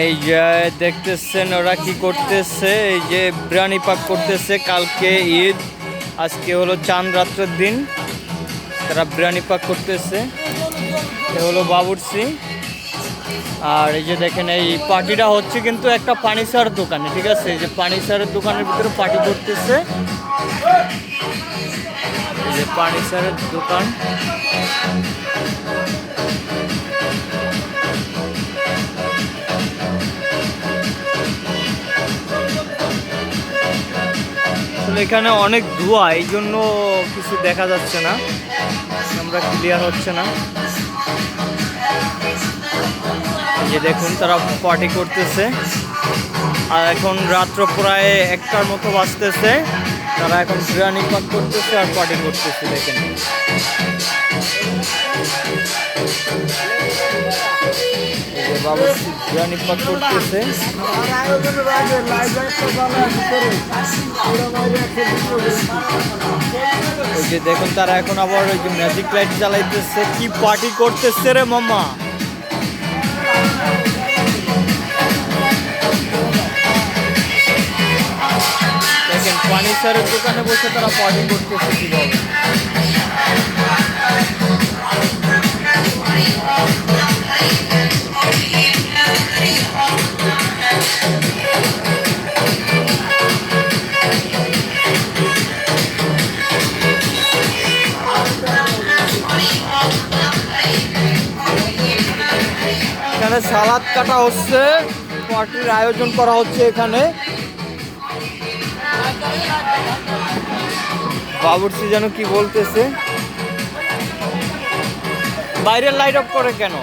এই যে দেখতেছেন ওরা কি করতেছে, এই যে বিরিয়ানি পাক করতেছে। কালকে ঈদ, আজকে হলো চাঁদ রাত্রের দিন, তারা বিরিয়ানি পাক করতেছে। এ হলো বাবুর্চি। আর এই যে দেখেন এই পার্টিটা হচ্ছে কিন্তু একটা পানিসার দোকানে, ঠিক আছে? এই যে পানিসারের দোকানের ভিতরে পার্টি করতেছে, এই যে পানিসারের দোকান। আসলে এখানে অনেক ধোঁয়া, এই জন্য কিছু দেখা যাচ্ছে না, আমরা ক্লিয়ার হচ্ছে না। এই যে দেখুন তারা পার্টি করতেছে। আর এখন রাত্র প্রায় 1টার মতো বাজতেছে, তারা এখন বিরিয়ানি পাক করতেছে আর পার্টি করতেছে। দেখেন এই যে বাবু বিরিয়ানি পাক করতেছে। ওই যে দেখুন তারা এখন আবার ওই যে ম্যাজিক লাইট জ্বালাইতেছে। কি পার্টি করতেছে রে মামা! দেখেন ফার্নিচারের দোকানে বসে তারা পার্টি করতেছে কিভাবে। এখানে সালাদ কাটা হচ্ছে, পার্টির আয়োজন করা হচ্ছে এখানে। বাবুর্চি যেন কি বলতেছে। বাইরের লাইট অফ করে কেন?